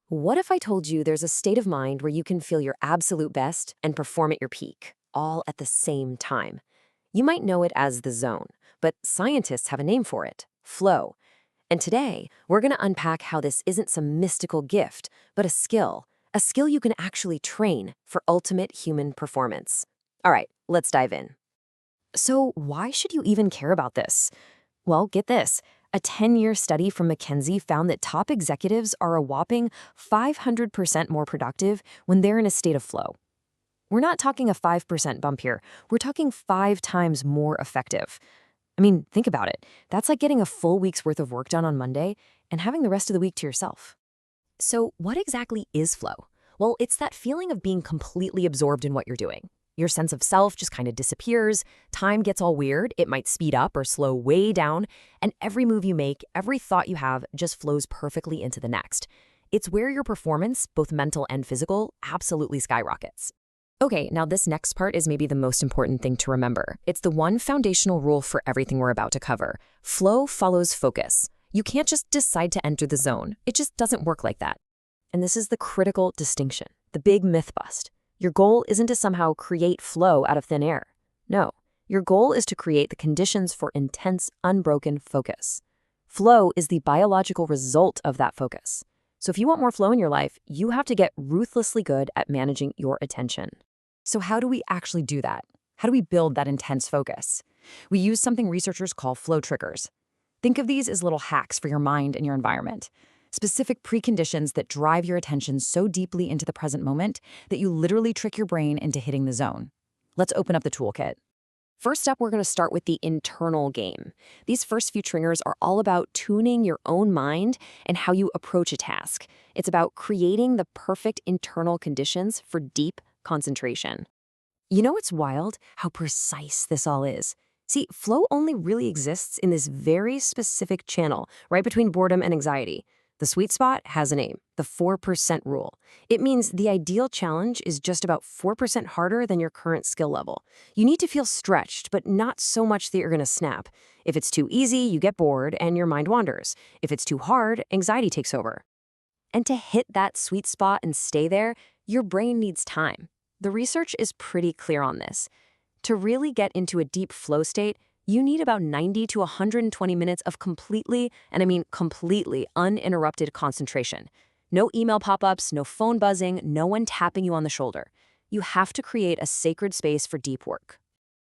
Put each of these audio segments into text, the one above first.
What if I told you there's a state of mind where you can feel your absolute best and perform at your peak, all at the same time? You might know it as the zone, but scientists have a name for it: flow. And today, we're going to unpack how this isn't some mystical gift, but a skill you can actually train for ultimate human performance. All right, let's dive in. So, why should you even care about this? Well, get this. A 10-year study from McKinsey found that top executives are a whopping 500% more productive when they're in a state of flow. We're not talking a 5% bump here. We're talking 5 times more effective. I mean, think about it. That's like getting a full week's worth of work done on Monday and having the rest of the week to yourself. So, what exactly is flow? Well, it's that feeling of being completely absorbed in what you're doing. Your sense of self just kind of disappears, time gets all weird, it might speed up or slow way down, and every move you make, every thought you have just flows perfectly into the next. It's where your performance, both mental and physical, absolutely skyrockets. Okay, now this next part is maybe the most important thing to remember. It's the one foundational rule for everything we're about to cover. Flow follows focus. You can't just decide to enter the zone. It just doesn't work like that. And this is the critical distinction, the big myth bust. Your goal isn't to somehow create flow out of thin air. No, your goal is to create the conditions for intense, unbroken focus. Flow is the biological result of that focus. So if you want more flow in your life, you have to get ruthlessly good at managing your attention. So how do we actually do that? How do we build that intense focus? We use something researchers call flow triggers. Think of these as little hacks for your mind and your environment. Specific preconditions that drive your attention so deeply into the present moment that you literally trick your brain into hitting the zone. Let's open up the toolkit. First up, we're going to start with the internal game. These first few triggers are all about tuning your own mind and how you approach a task. It's about creating the perfect internal conditions for deep concentration. You know what's wild? How precise this all is. See, flow only really exists in this very specific channel, right between boredom and anxiety. The sweet spot has a name, the 4% rule. It means the ideal challenge is just about 4% harder than your current skill level. You need to feel stretched, but not so much that you're going to snap. If it's too easy, you get bored and your mind wanders. If it's too hard, anxiety takes over. And to hit that sweet spot and stay there, your brain needs time. The research is pretty clear on this. To really get into a deep flow state, you need about 90 to 120 minutes of completely, and I mean completely, uninterrupted concentration. No email pop-ups, no phone buzzing, no one tapping you on the shoulder. You have to create a sacred space for deep work.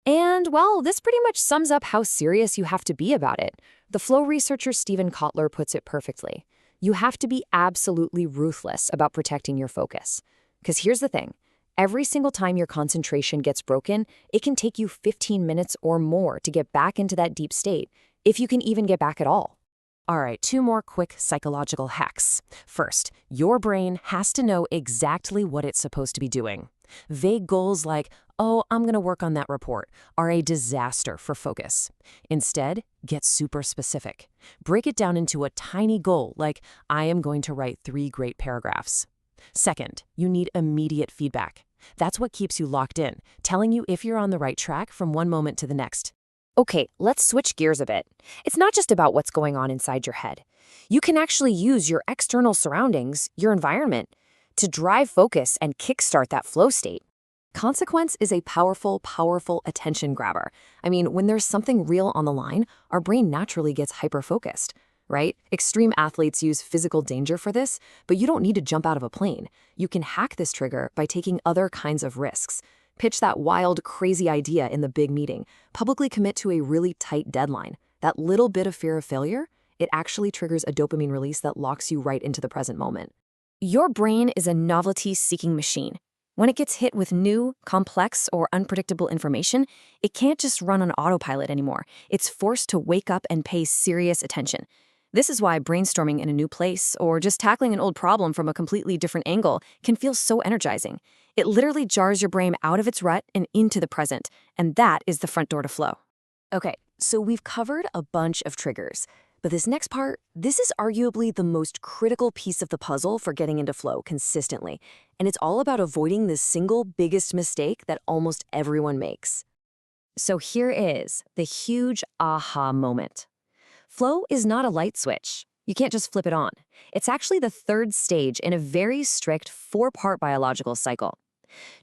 And, well, this pretty much sums up how serious you have to be about it. The flow researcher Steven Kotler puts it perfectly. You have to be absolutely ruthless about protecting your focus. Because here's the thing. Every single time your concentration gets broken, it can take you 15 minutes or more to get back into that deep state, if you can even get back at all. All right, 2 more quick psychological hacks. First, your brain has to know exactly what it's supposed to be doing. Vague goals like, oh, I'm going to work on that report, are a disaster for focus. Instead, get super specific. Break it down into a tiny goal like, I am going to write 3 great paragraphs. Second, you need immediate feedback. That's what keeps you locked in, telling you if you're on the right track from one moment to the next. Okay, let's switch gears a bit. It's not just about what's going on inside your head. You can actually use your external surroundings, your environment, to drive focus and kickstart that flow state. Consequence is a powerful, powerful attention grabber. I mean, when there's something real on the line, our brain naturally gets hyper-focused. Right? Extreme athletes use physical danger for this, but you don't need to jump out of a plane. You can hack this trigger by taking other kinds of risks. Pitch that wild, crazy idea in the big meeting. Publicly commit to a really tight deadline. That little bit of fear of failure, it actually triggers a dopamine release that locks you right into the present moment. Your brain is a novelty-seeking machine. When it gets hit with new, complex, or unpredictable information, it can't just run on autopilot anymore. It's forced to wake up and pay serious attention. This is why brainstorming in a new place or just tackling an old problem from a completely different angle can feel so energizing. It literally jars your brain out of its rut and into the present, and that is the front door to flow. Okay, so we've covered a bunch of triggers, but this next part, this is arguably the most critical piece of the puzzle for getting into flow consistently, and it's all about avoiding the single biggest mistake that almost everyone makes. So here is the huge aha moment. Flow is not a light switch. You can't just flip it on. It's actually the third stage in a very strict four-part biological cycle.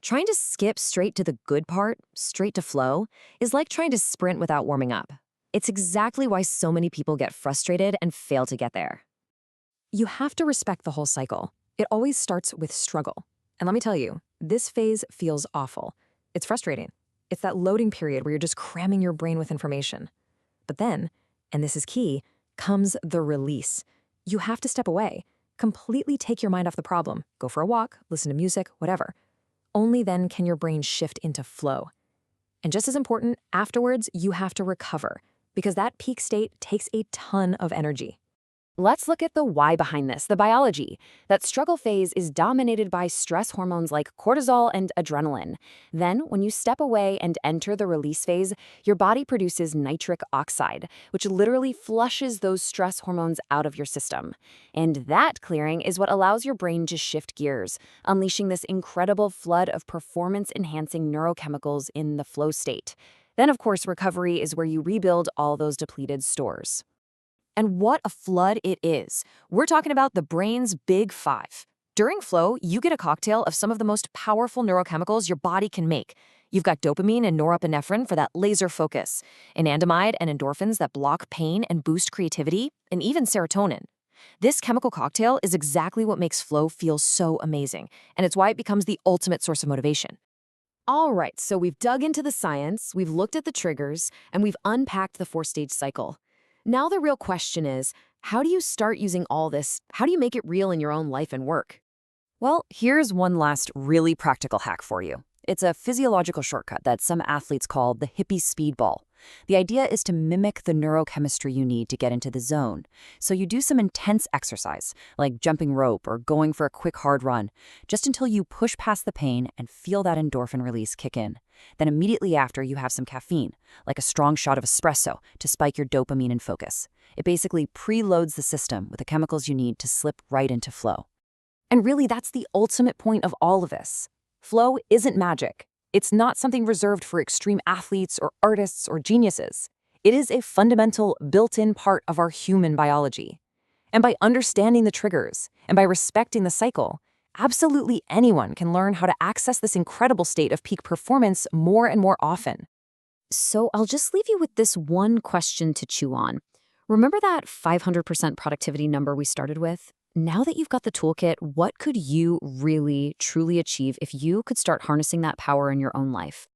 Trying to skip straight to the good part, straight to flow, is like trying to sprint without warming up. It's exactly why so many people get frustrated and fail to get there. You have to respect the whole cycle. It always starts with struggle. And let me tell you, this phase feels awful. It's frustrating. It's that loading period where you're just cramming your brain with information. But then, and this is key, comes the release. You have to step away, completely take your mind off the problem, go for a walk, listen to music, whatever. Only then can your brain shift into flow. And just as important, afterwards, you have to recover, because that peak state takes a ton of energy. Let's look at the why behind this, the biology. That struggle phase is dominated by stress hormones like cortisol and adrenaline. Then, when you step away and enter the release phase, your body produces nitric oxide, which literally flushes those stress hormones out of your system. And that clearing is what allows your brain to shift gears, unleashing this incredible flood of performance-enhancing neurochemicals in the flow state. Then, of course, recovery is where you rebuild all those depleted stores. And what a flood it is. We're talking about the brain's big five. During flow, you get a cocktail of some of the most powerful neurochemicals your body can make. You've got dopamine and norepinephrine for that laser focus, anandamide and endorphins that block pain and boost creativity, and even serotonin. This chemical cocktail is exactly what makes flow feel so amazing, and it's why it becomes the ultimate source of motivation. All right, so we've dug into the science, we've looked at the triggers, and we've unpacked the four-stage cycle. Now the real question is, how do you start using all this? How do you make it real in your own life and work? Well, here's one last really practical hack for you. It's a physiological shortcut that some athletes call the hippie speedball. The idea is to mimic the neurochemistry you need to get into the zone. So you do some intense exercise, like jumping rope or going for a quick hard run, just until you push past the pain and feel that endorphin release kick in. Then immediately after, you have some caffeine, like a strong shot of espresso, to spike your dopamine and focus. It basically preloads the system with the chemicals you need to slip right into flow. And really, that's the ultimate point of all of this. Flow isn't magic. It's not something reserved for extreme athletes or artists or geniuses. It is a fundamental, built-in part of our human biology. And by understanding the triggers and by respecting the cycle, absolutely anyone can learn how to access this incredible state of peak performance more and more often. So I'll just leave you with this one question to chew on. Remember that 500% productivity number we started with? Now that you've got the toolkit, what could you really, truly achieve if you could start harnessing that power in your own life?